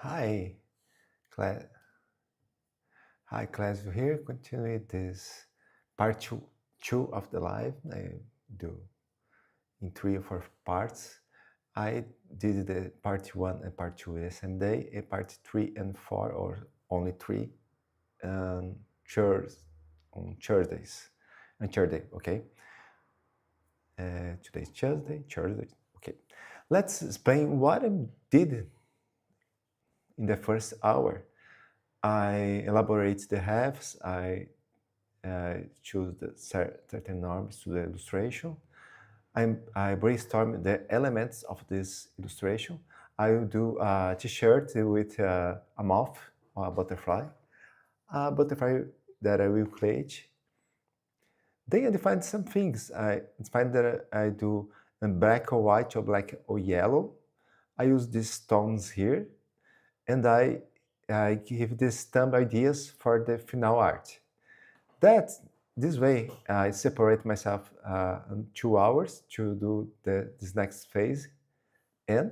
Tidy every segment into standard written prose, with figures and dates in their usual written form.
Hi, class. Hi, class. Here, continue this part two of the live. I do in 3 or 4 parts. I did the part 1 and part 2 the same day, and part 3 and 4 or only 3 on Thursdays. On Thursday, okay. Today's Thursday. Okay. Let's explain what I did in the first hour. I elaborate the halves. I choose the certain norms to the illustration. I brainstorm the elements of this illustration. I will do a t-shirt with a moth or a butterfly that I will create. Then I define some things. I define that I do in black or white or black or yellow. I use these tones here, and I give these thumb ideas for the final art. This way, I separate myself in 2 hours to do this next phase, and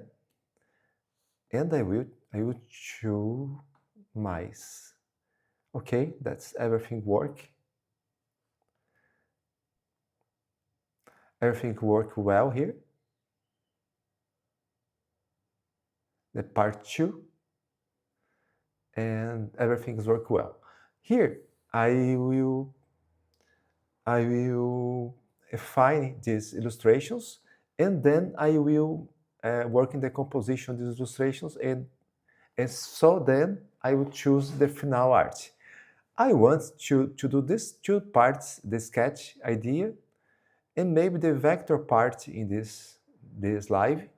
I will choose mice. Okay, that's everything work. Everything work well here. The part 2, and everything's work well. Here, I will find these illustrations, and then I will work in the composition of these illustrations, and so then I will choose the final art. I want to do these 2 parts, the sketch idea, and maybe the vector part in this live.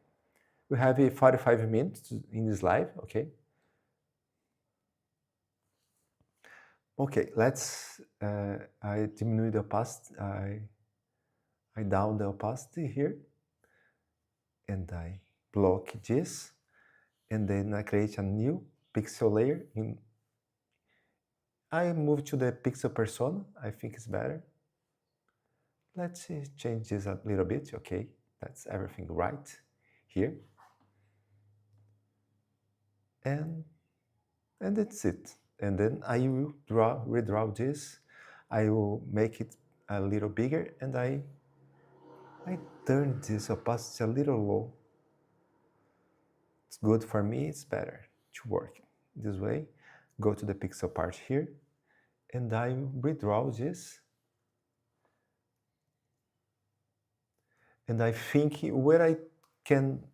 We have 45 minutes in this live, okay? Okay, let's, I diminish the opacity, I down the opacity here, and I block this, and then I create a new pixel layer. I move to the pixel persona, I think it's better. Let's change this a little bit, okay, that's everything right here. And that's it. And then I will redraw this. I will make it a little bigger, and I turn this opacity a little low. It's good for me, it's better to work this way. Go to the pixel part here, and I redraw this. And I think where I can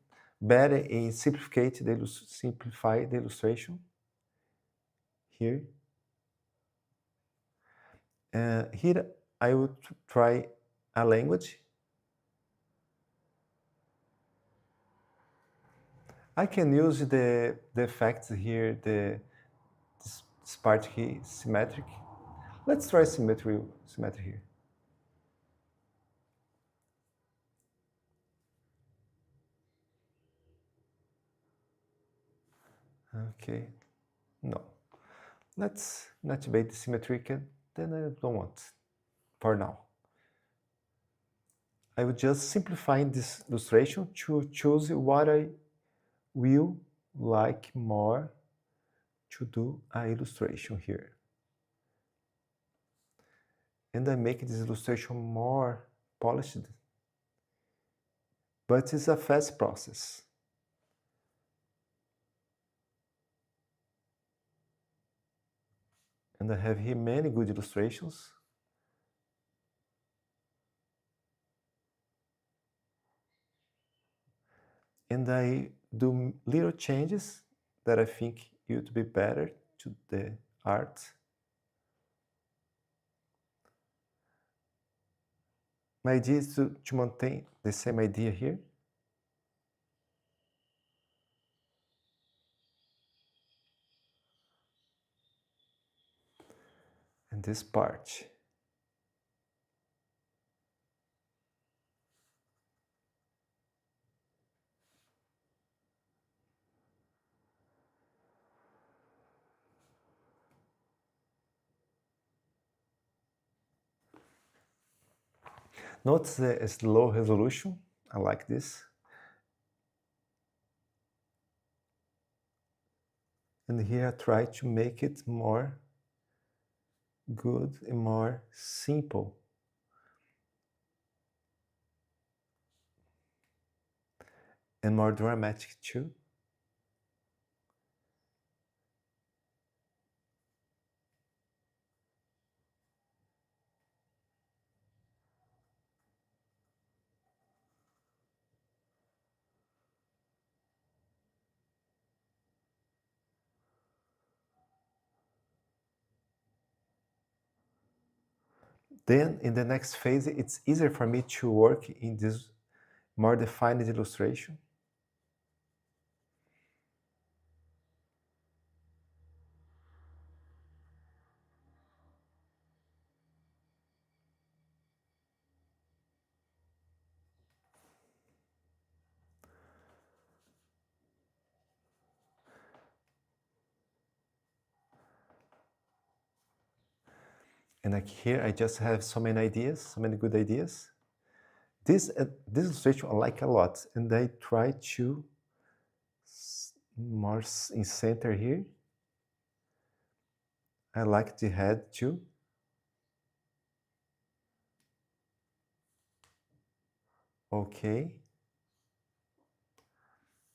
better simplify the illustration here. Here I would try a language. I can use the effects here, this part here, symmetric. Let's try symmetry here. Okay, no. Let's activate the symmetric, then I don't want for now. I will just simplify this illustration to choose what I will like more to do an illustration here. And I make this illustration more polished, but it's a fast process. And I have here many good illustrations. And I do little changes that I think would be better to the art. My idea is to maintain the same idea here. And this part. Notice the slow resolution. I like this. And here I try to make it more good and more simple. And more dramatic too. Then in the next phase, it's easier for me to work in this more defined illustration. And like here, I just have so many ideas, so many good ideas. This illustration I like a lot, and I try to more in center here. I like the head too. Okay.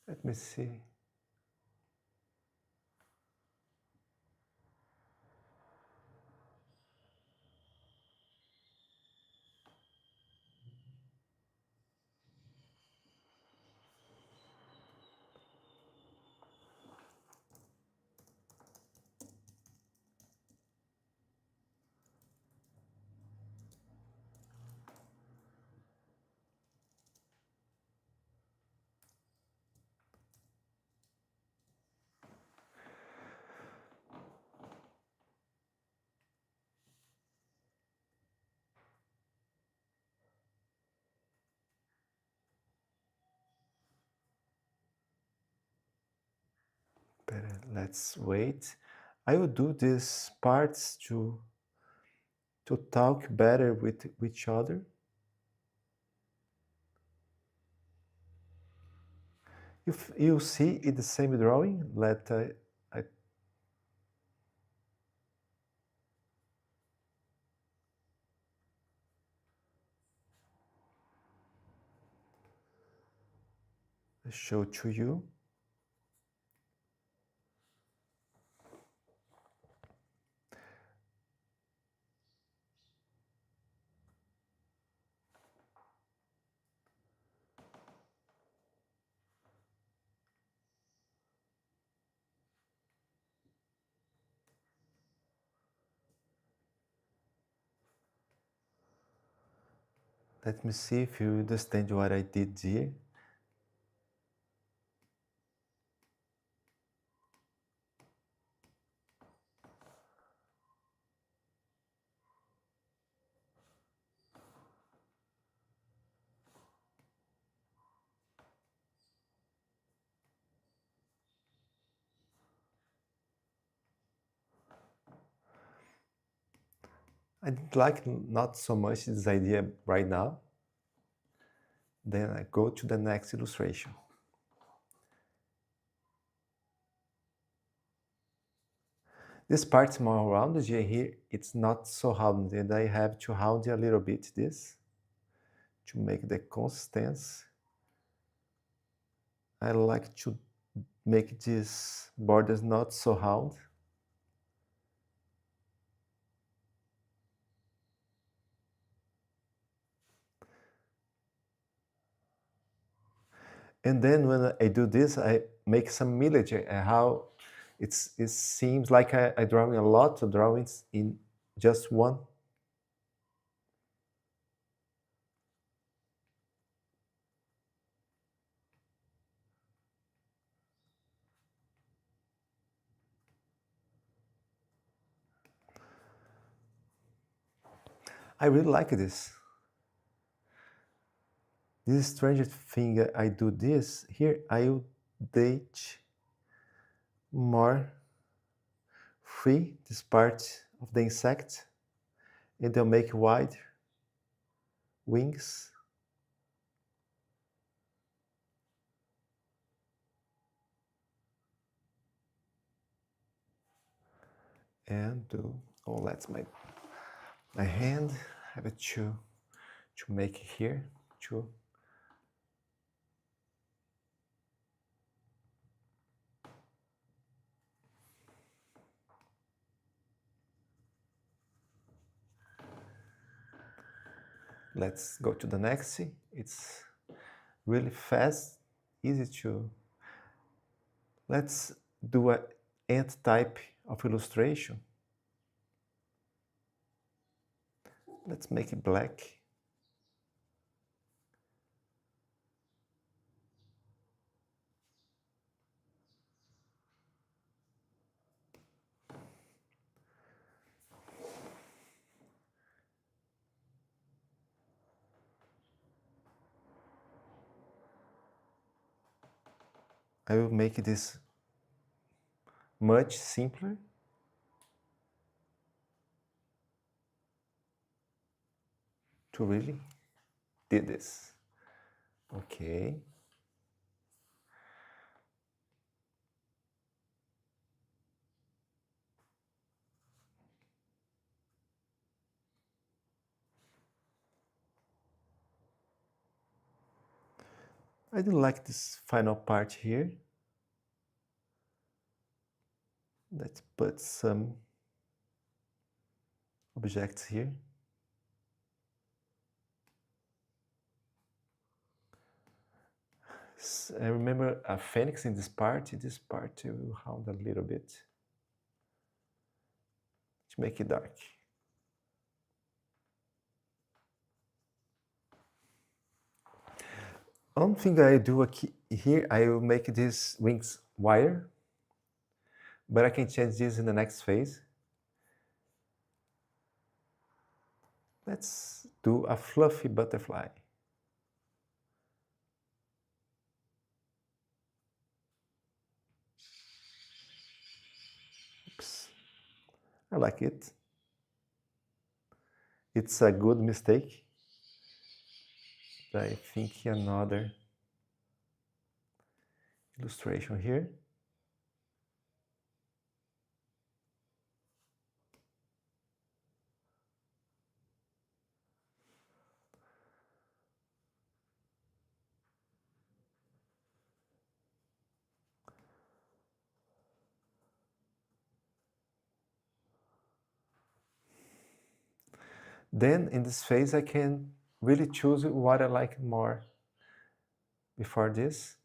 Let me see. Let's wait. I will do these parts to talk better with each other. If you see in the same drawing, I show to you. Let me see if you understand what I did here. I didn't like not so much this idea right now. Then I go to the next illustration. This part's more rounded here, it's not so rounded, and I have to round a little bit this to make the consistency. I like to make these borders not so round. And then when I do this, I make some millage, how it seems like I'm drawing a lot of drawings in just one. I really like this. This strange thing, I do this, here I will date more free this part of the insect, and I'll make wide wings. and do, oh, let's my hand have it to make here too. Let's go to the next. It's really fast, easy to. Let's do a ant type of illustration. Let's make it black. I will make this much simpler. To really did this. Okay. I do like this final part here. Let's put some objects here. I remember a phoenix in this part. This part will round a little bit to make it dark. One thing I do here, I will make these wings wider, but I can change this in the next phase. Let's do a fluffy butterfly. Oops. I like it. It's a good mistake. I think another illustration here. Then in this phase, I can really choose what I like more before this.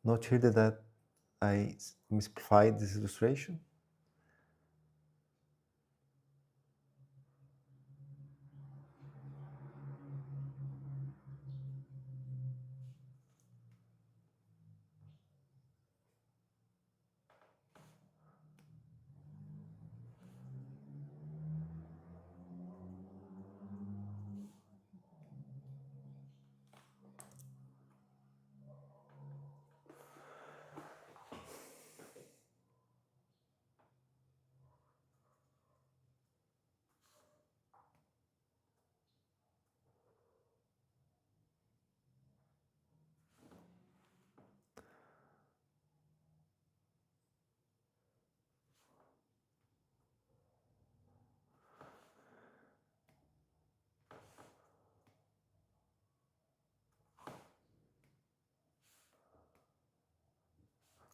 Note here that I simplified this illustration.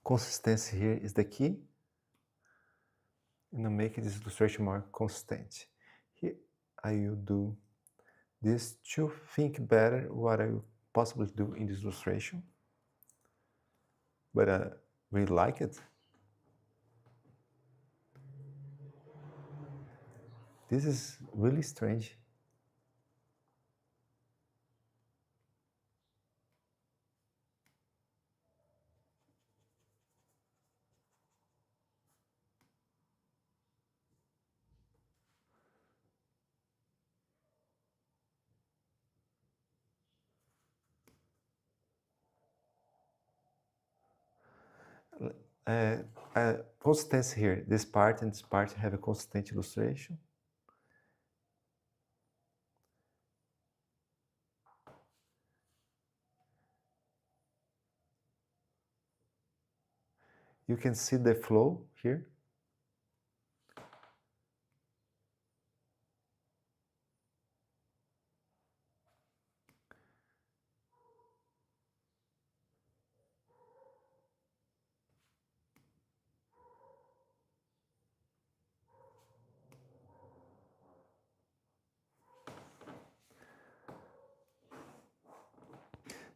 Consistency here is the key. And I'm making this illustration more consistent. Here I will do this to think better what I will possibly do in this illustration. But I really like it. This is really strange. Consistency here. This part and this part have a consistent illustration. You can see the flow here.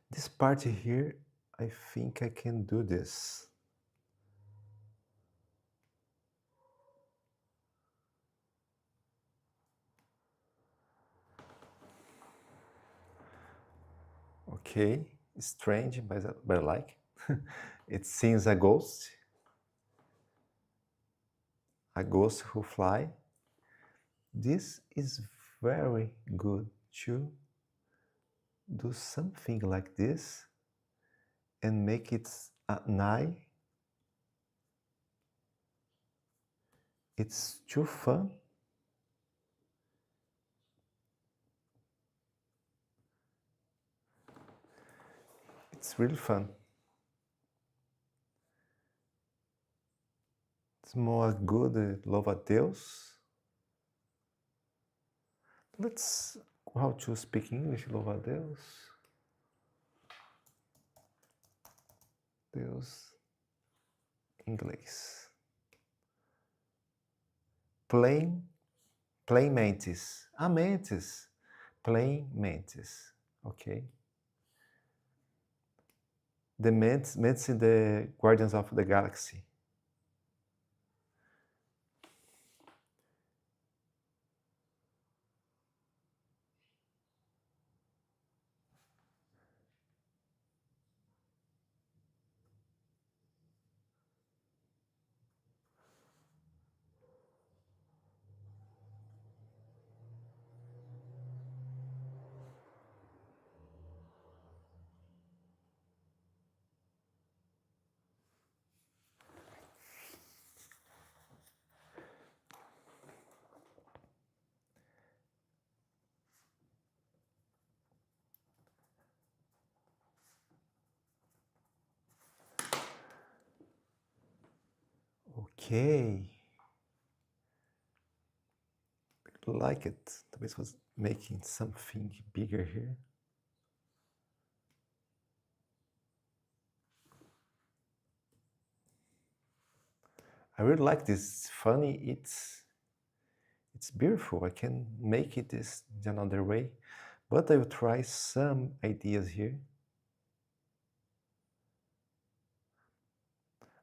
This part here, I think I can do this. Okay, strange, but I like. It seems a ghost who fly. This is very good to do something like this and make it an eye. It's too fun. It's really fun. It's more good, louva a Deus. Let's, how to speak English, louva a Deus. Deus, inglês. Plain mantis. Ah, mantis. Plain mantis. Okay. The mantis in the Guardians of the Galaxy. Okay. Like it. Talvez was making something bigger here. I really like this. It's funny. It's beautiful. I can make it this another way, but I will try some ideas here.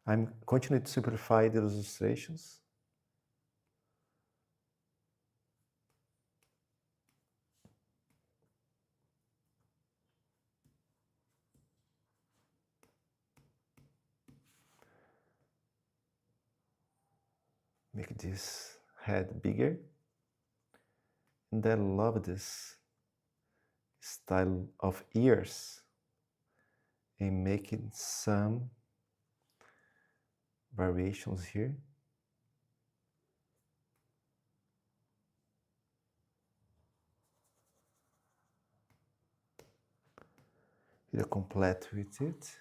I'm continuing to simplify the illustrations. Make this head bigger. And I love this style of ears and making some variations here. Here complete with it.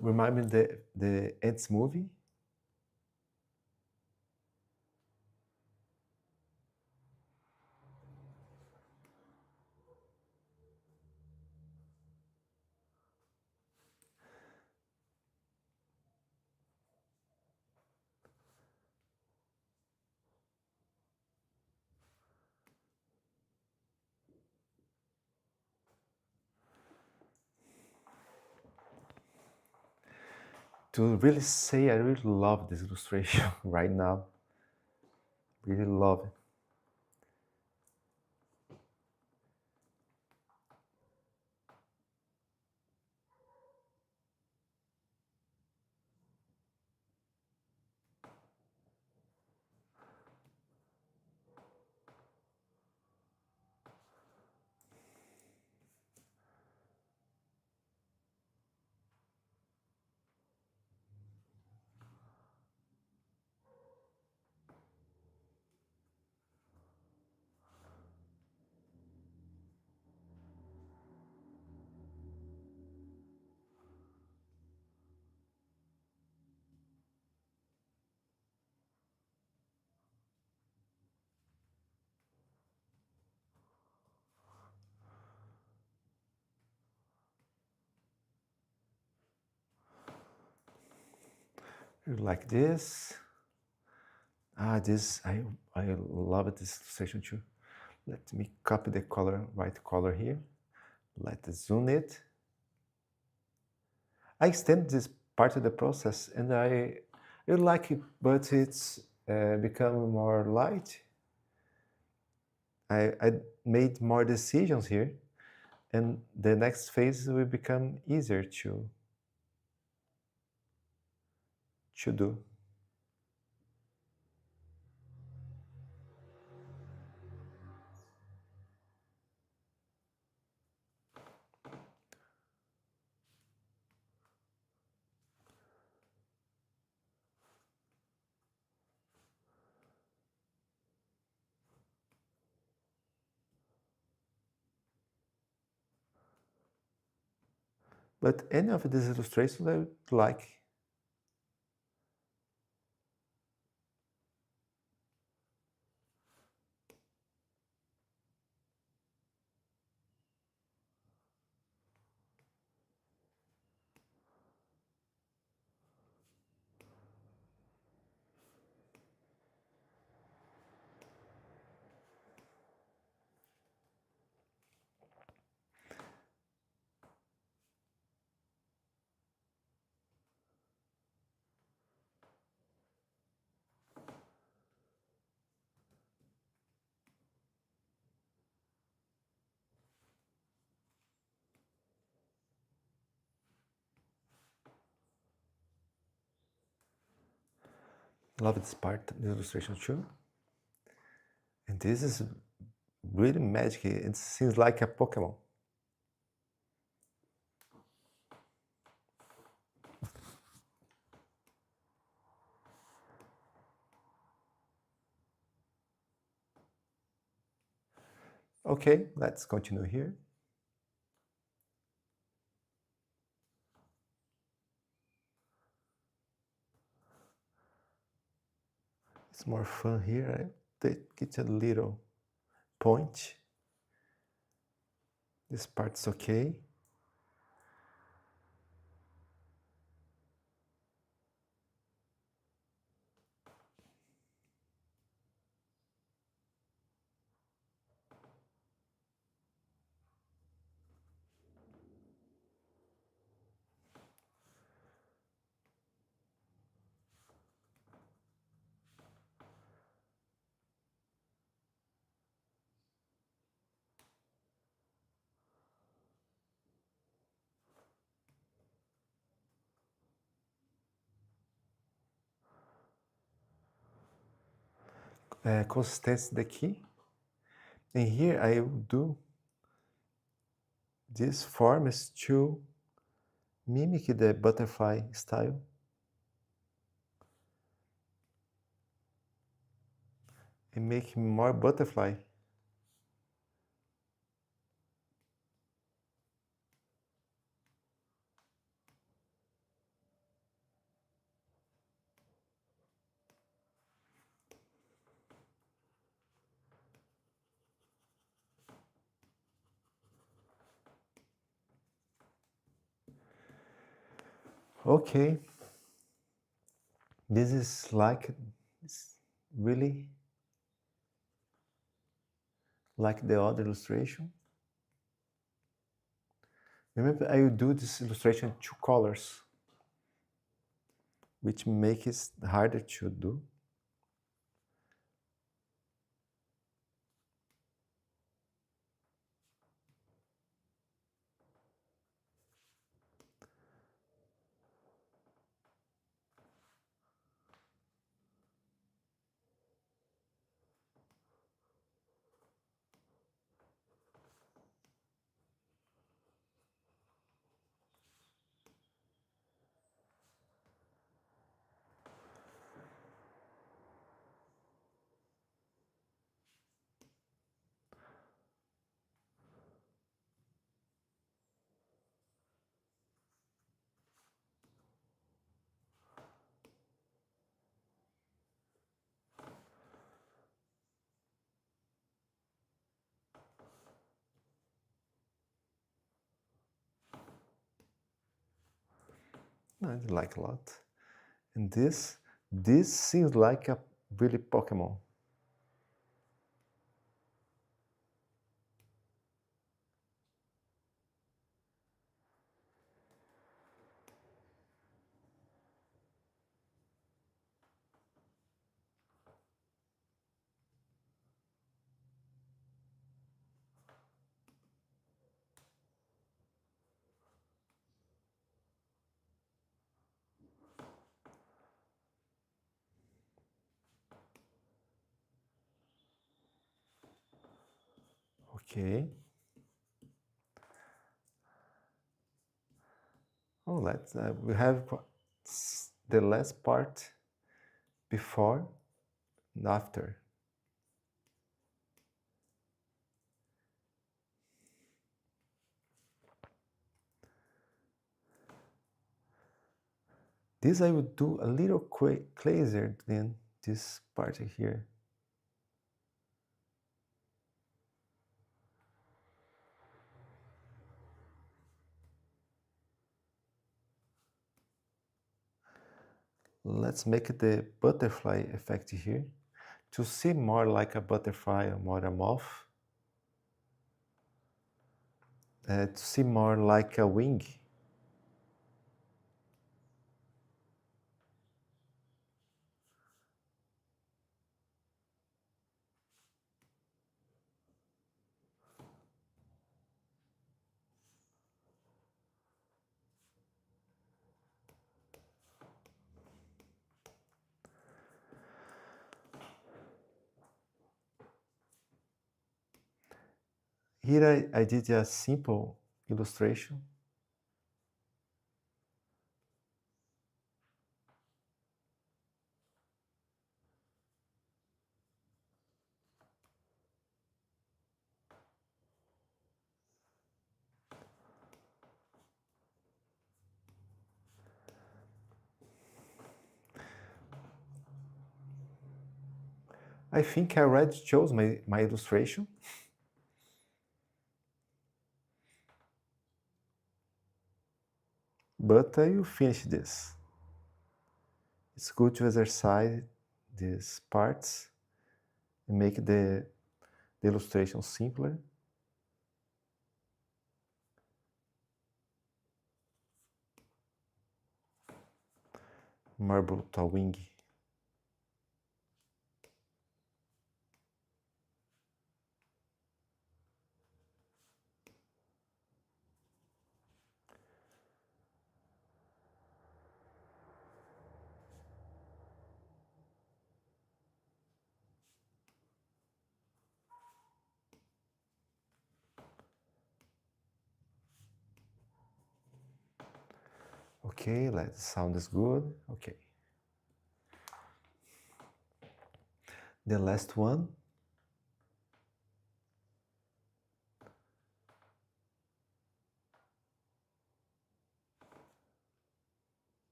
Remind me the Ants movie. To really say, I really love this illustration right now. Really love it. like this. This I love this illustration too. Let me copy the color, white color here. Let's zoom it. I extend this part of the process, and I like it, but it's become more light. I made more decisions here, and the next phase will become easier to do. But any of these illustrations I would like. Love this part, the illustration too. And this is really magic. It seems like a Pokemon. Okay, let's continue here. It's more fun here. I take it a little point. This part's okay. Consistency the key. And here I will do these forms to mimic the butterfly style. And make more butterfly. Okay. This is like, it's really like the other illustration. Remember, I will do this illustration in two colors, which makes it harder to do. I like a lot. And this seems like a really Pokemon. Okay. Oh, let's we have the last part before and after. This I would do a little closer than this part here. Let's make the butterfly effect here to see more like a butterfly or more a moth. To see more like a wing. Here I did a simple illustration. I think I already chose my illustration. But I will finish this. It's good to exercise these parts and make the illustration simpler. Marble wing. Okay, let's sound is good. Okay. The last one.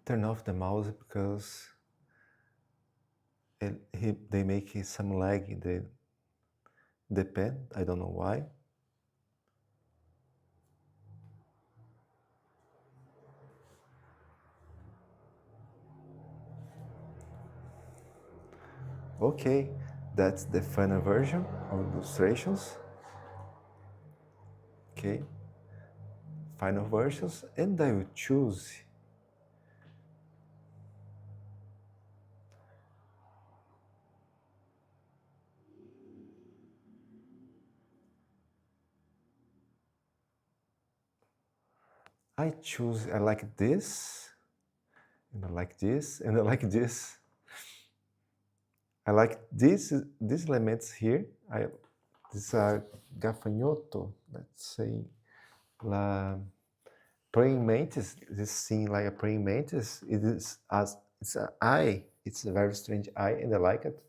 Turn off the mouse because they make some lag in the pen. I don't know why. Okay, that's the final version of illustrations. Okay, final versions, and I will choose I like this, and I like this, and I like this. I like these elements here. This gafanhoto, let's say, la praying mantis. This scene like a praying mantis. It is as it's an eye. It's a very strange eye, and I like it.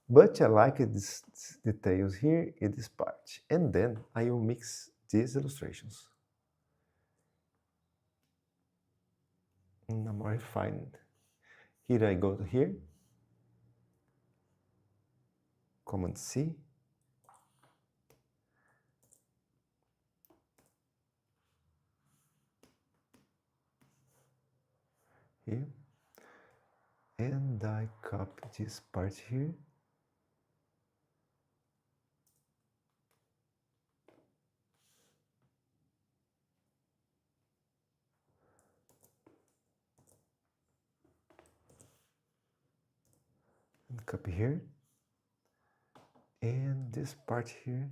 But I like these details here in this part, and then I will mix these illustrations. in a more refined. Here I go to here, Command C, here, and I copy this part here. And copy here. And this part here,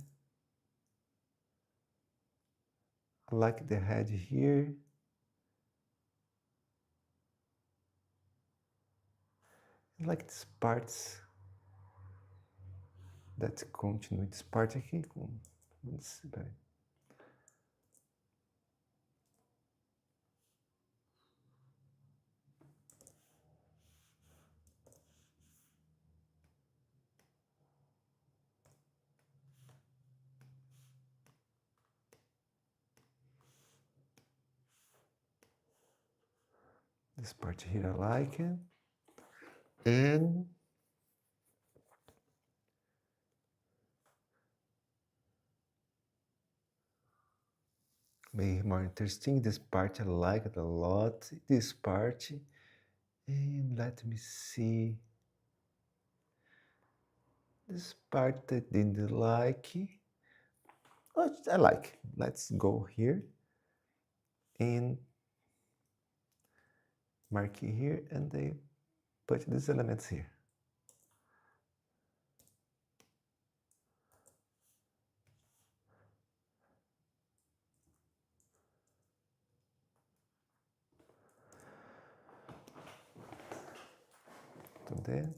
I like the head here. I like these parts that continue this part aqui com. Peraí. This part here I like it. And make more interesting. This part I like it a lot. This part. And let me see. This part I didn't like. Oh, I like. Let's go here and mark it here, and they put these elements here. So then,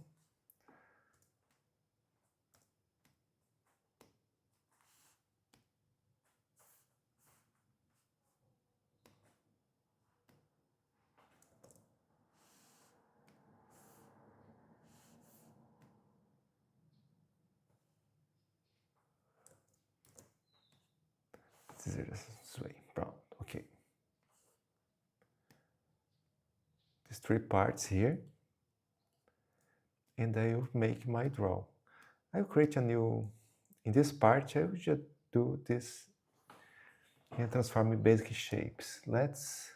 this way. Pronto. Okay. These three parts here, and I will make my draw. I will create a new. In this part, I will just do this and transform in basic shapes. Let's.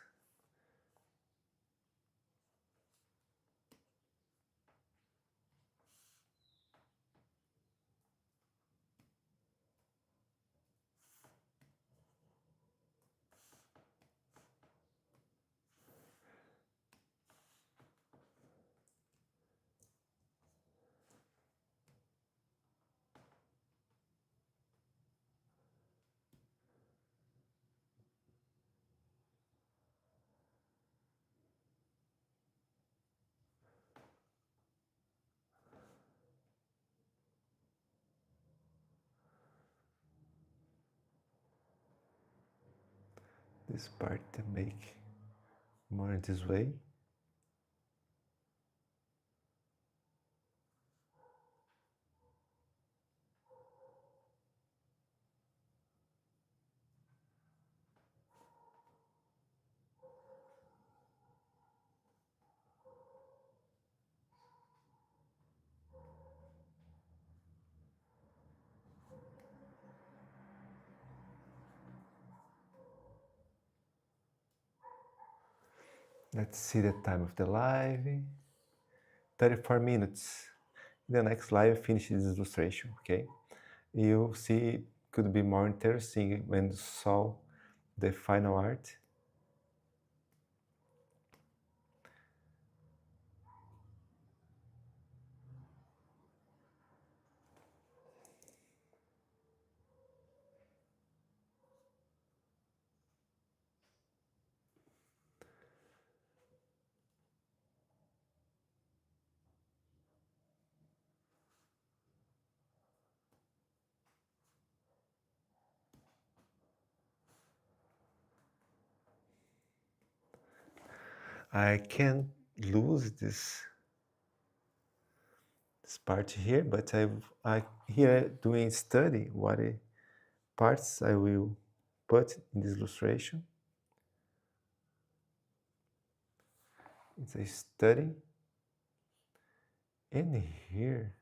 This part to make more this way. Let's see the time of the live. 34 minutes. In the next live, finish this illustration, okay? You'll see it could be more interesting when you saw the final art. I can't lose this part here, but I here doing study what parts I will put in this illustration. It's a study. And here,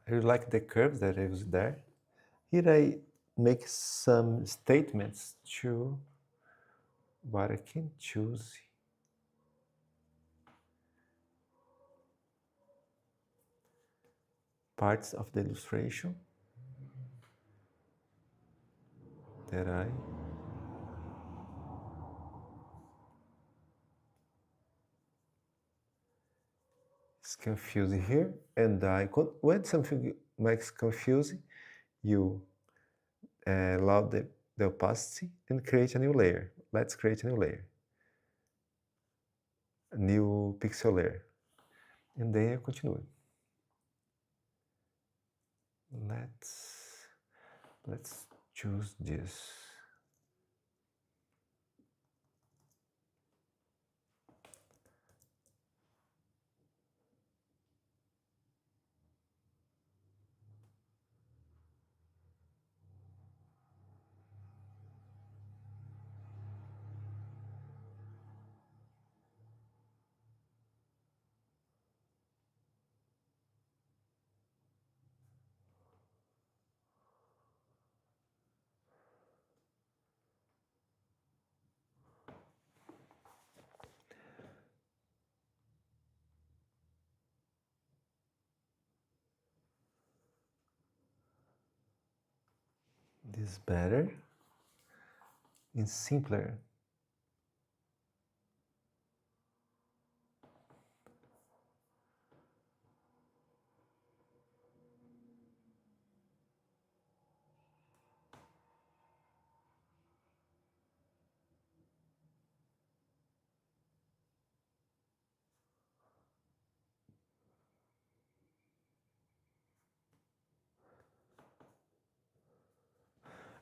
I really like the curves that I use there. Here I make some statements to what I can choose. Parts of the illustration that I it's confusing here, and when something makes confusing, you allow the opacity and create a new layer. Let's create a new layer, a new pixel layer, and then I continue. Let's choose this. This is better and simpler.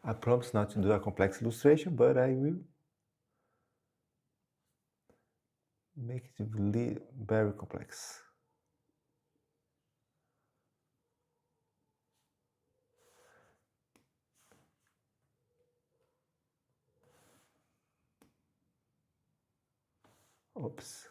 I promise not to do a complex illustration, but I will make it really very complex. Oops.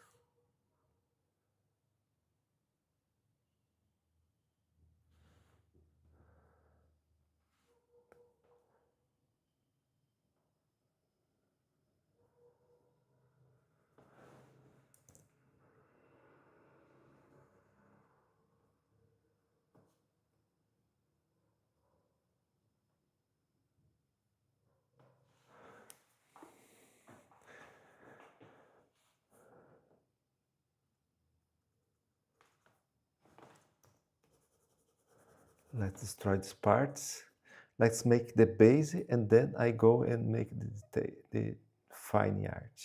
Let's destroy these parts. Let's make the base, and then I go and make the fine art.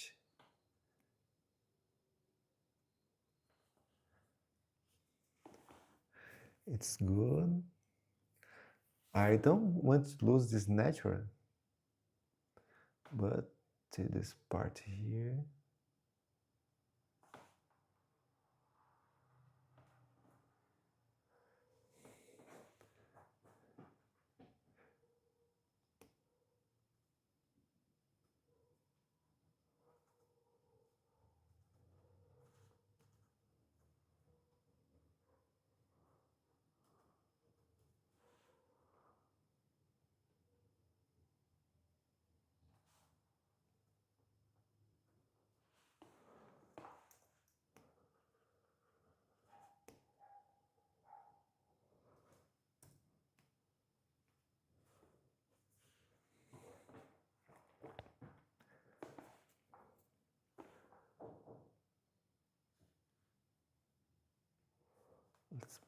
It's good. I don't want to lose this natural, but to this part here.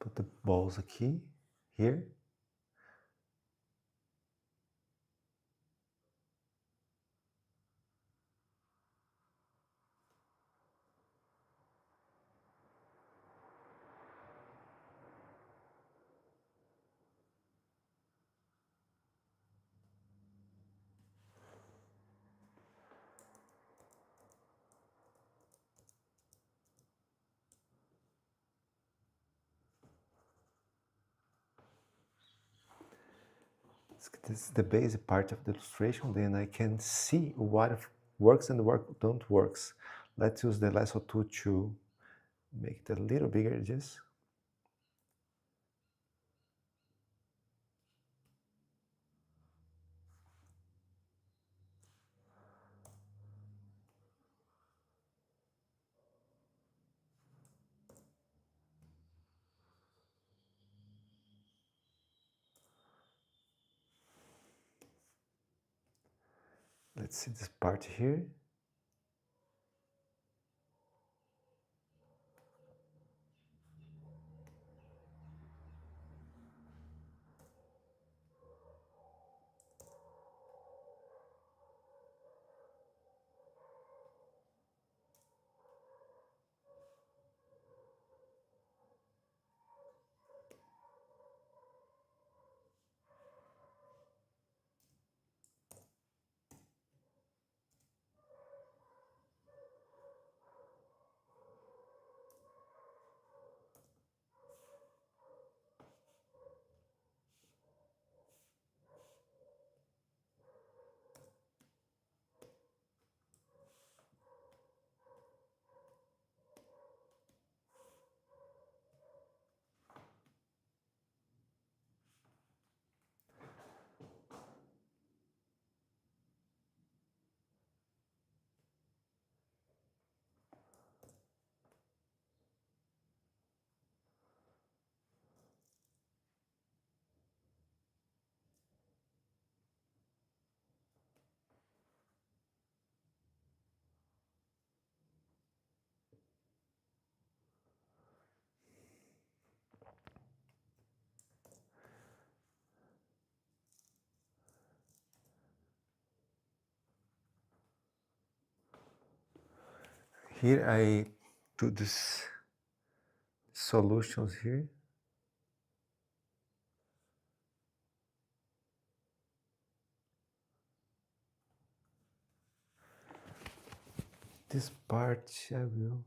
Put the balls aqui, here. This is the basic part of the illustration. Then I can see what works and what don't works. Let's use the lasso tool to make it a little bigger, just. Let's see this part here. Here I do this solutions here. This part I will.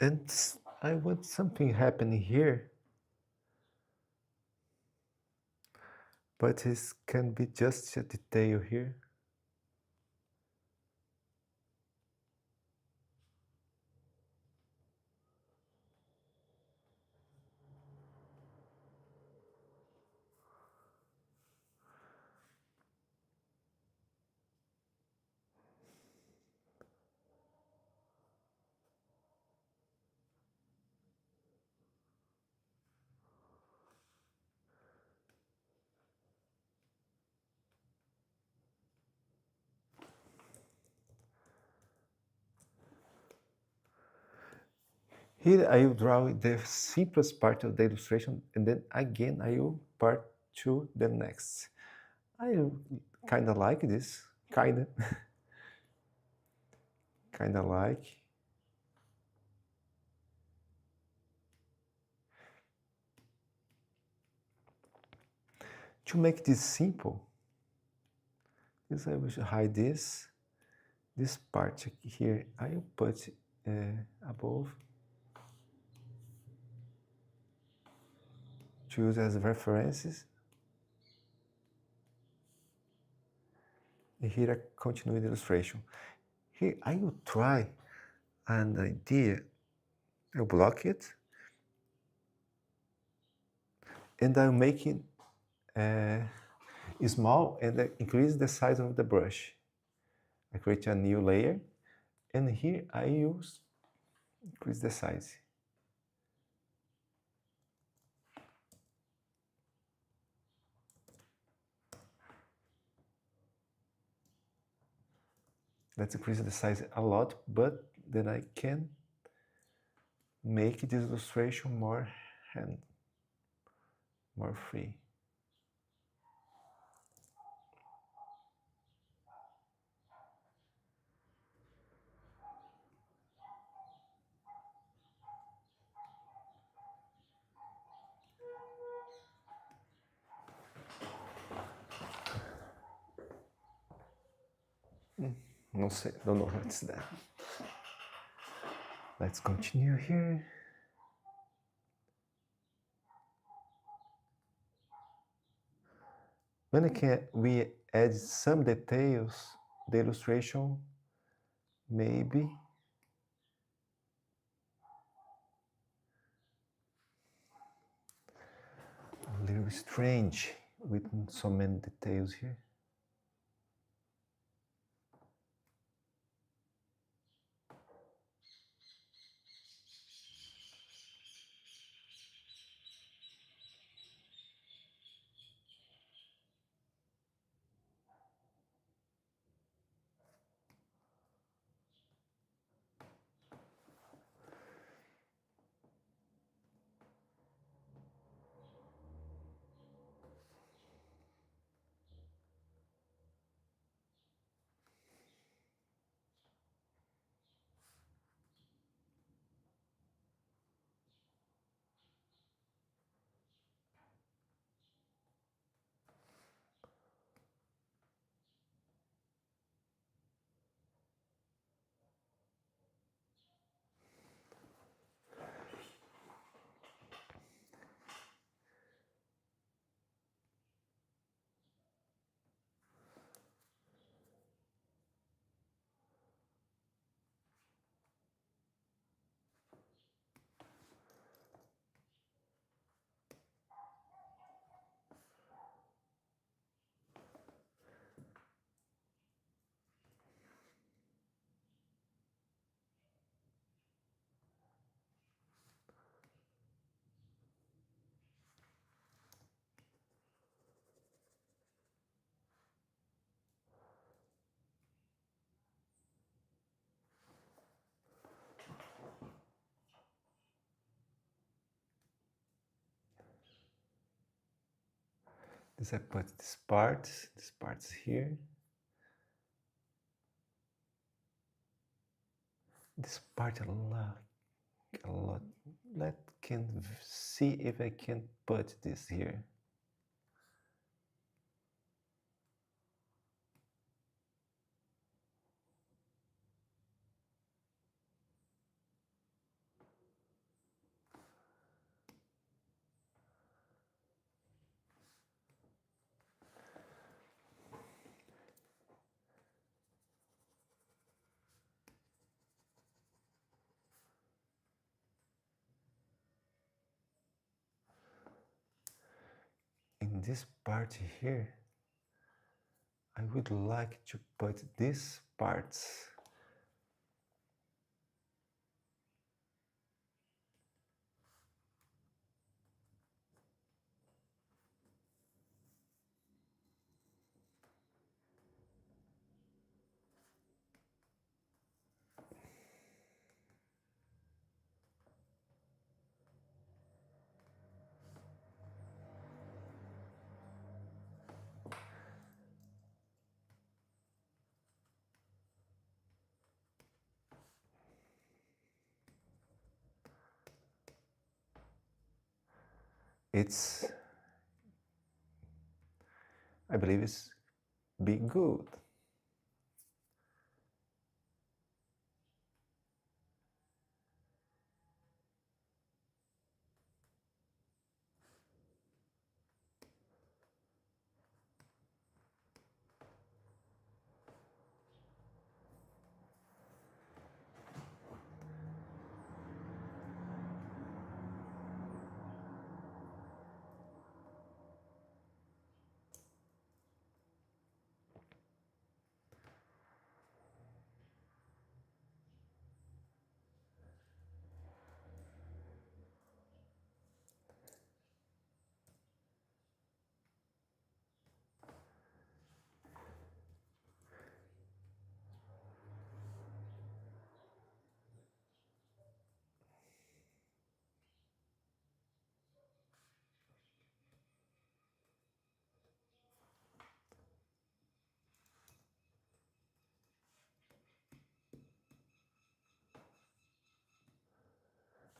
And I want something happening here, but it can be just a detail here. Here I will draw the simplest part of the illustration, and then again I will part to the next. I kind of like this, kind of, kind of like. To make this simple, this I will hide this part here. I will put above. Choose as references. And here I continue the illustration. Here I will try an idea. I'll block it. And I'm making small and increase the size of the brush. I create a new layer, and here I use increase the size. Let's increase the size a lot, but then I can make this illustration more free. Não sei, don't know what's that. Let's continue here. When we add some details, the illustration maybe a little strange with so many details here. This I put this part's here. This part a lot. Let can see if I can put this here. In this part here, I would like to put these parts. I believe it's be good.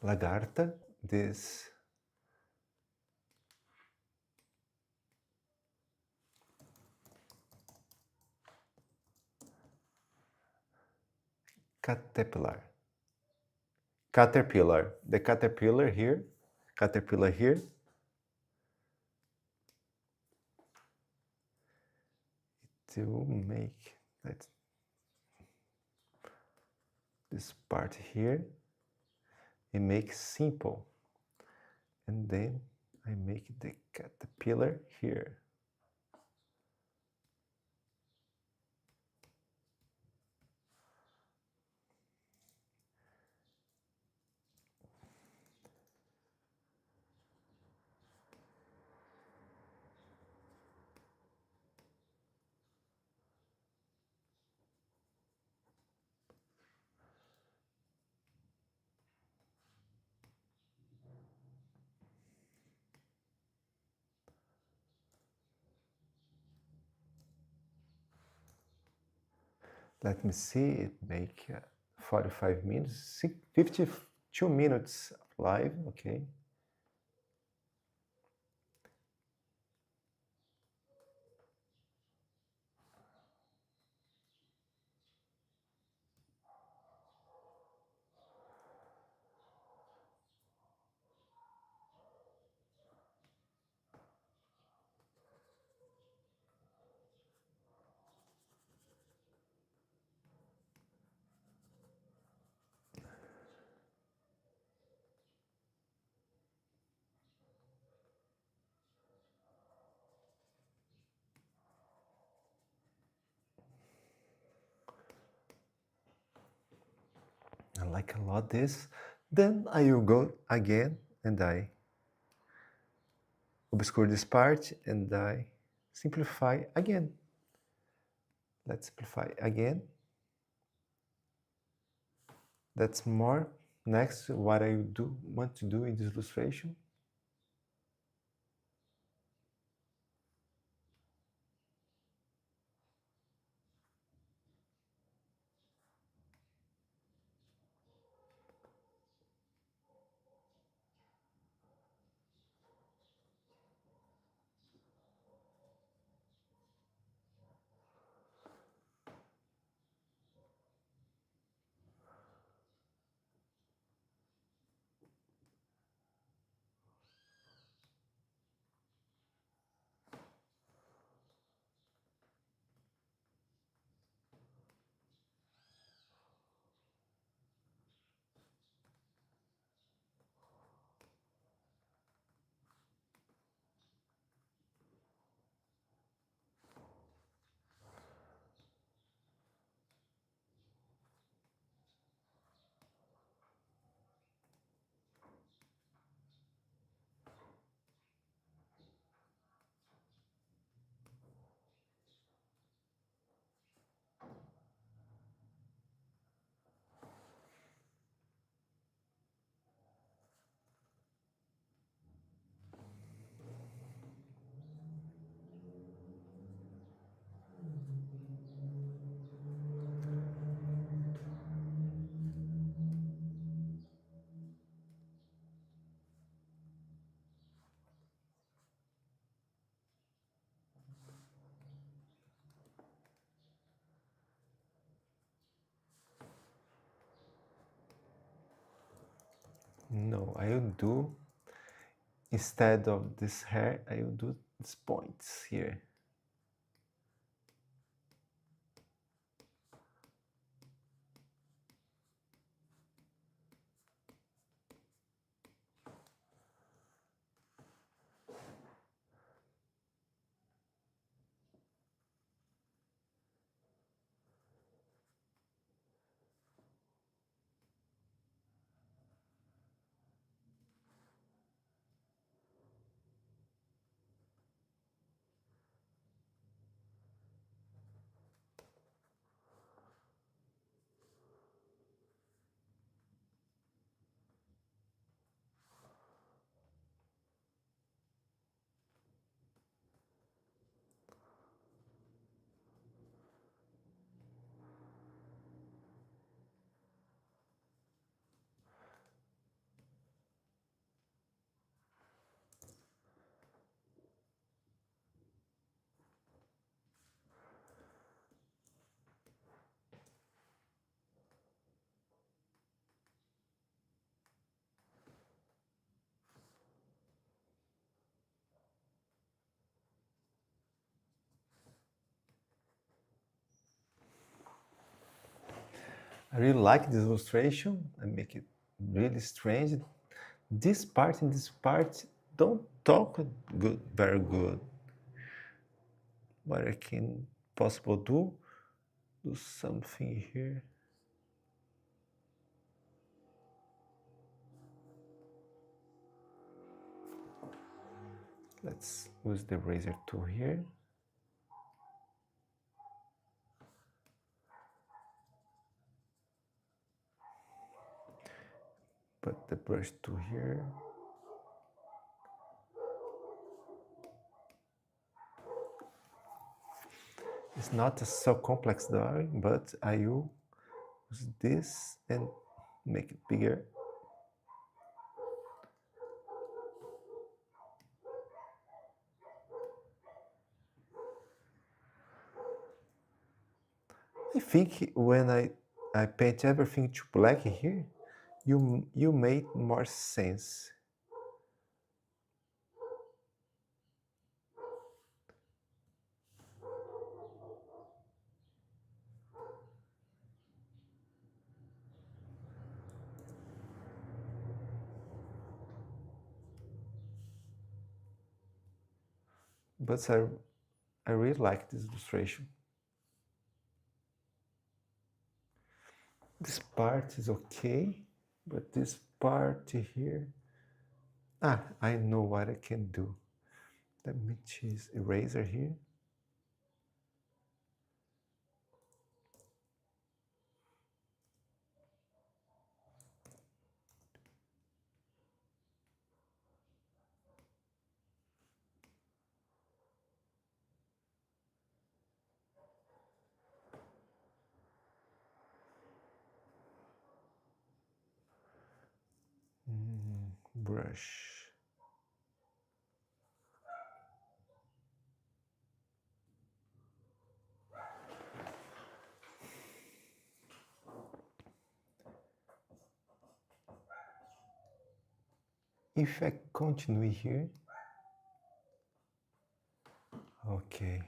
lagarta, this caterpillar. Caterpillar. The caterpillar here. Caterpillar here. To make this part here and make simple. And then I make the caterpillar here. Let me see, it make 45 minutes, 52 minutes live, okay. I like a lot this. Then I will go again and I obscure this part and I simplify again. Let's simplify again. That's more. Next, what I want to do in this illustration. No, I will do, instead of this hair, I will do these points here. I really like this illustration. I make it really strange. This part and this part don't talk good, very good. What I can possible do something here. Let's use the eraser tool here. Put the brush tool here. It's not so complex drawing, but I will use this and make it bigger. I think when I paint everything to black here, you made more sense. But I really like this illustration. This part is okay, but this part here, I know what I can do. Let me choose eraser here. Brush. If I continue here, okay.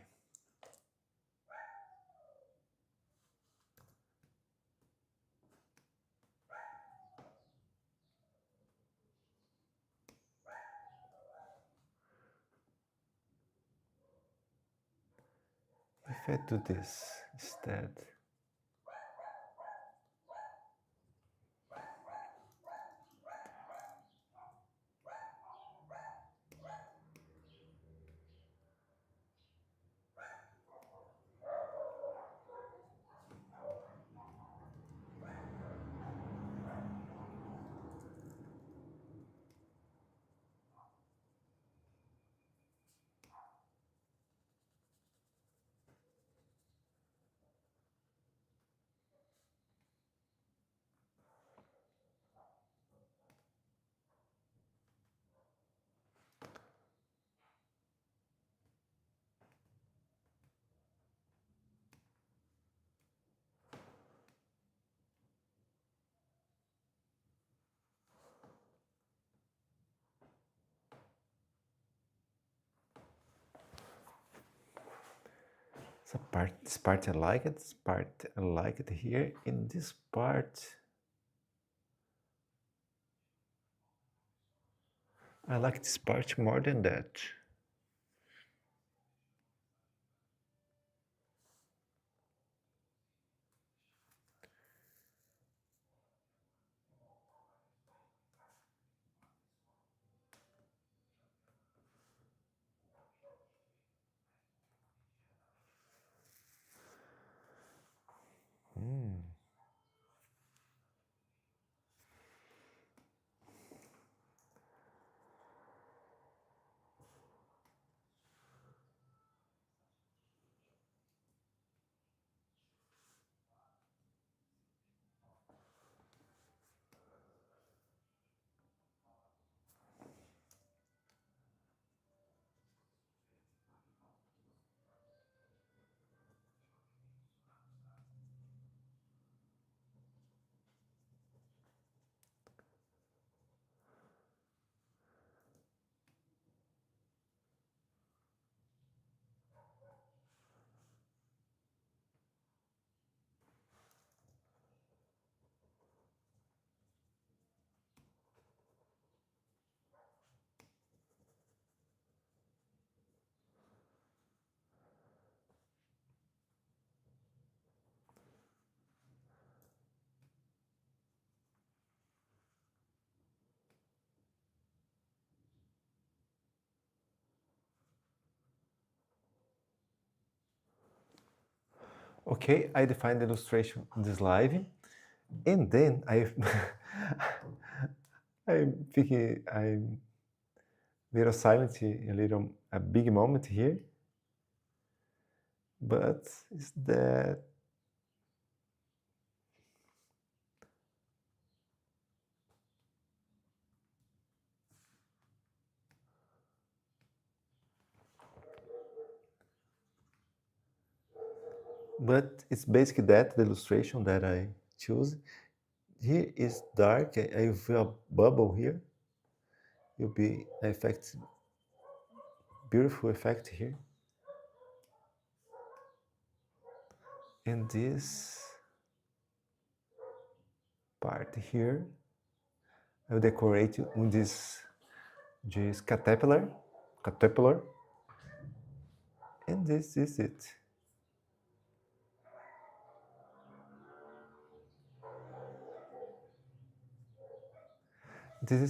If I do this instead, this part I like it, this part I like it here. In this part, I like this part more than that. Okay, I defined the illustration in this live, and then I'm thinking I'm little silent, a big moment here, but is that but it's basically that the illustration that I choose. Here is dark. I feel a bubble here. Will be effect, beautiful effect here. And this part here, I will decorate with this caterpillar, and this is it. This is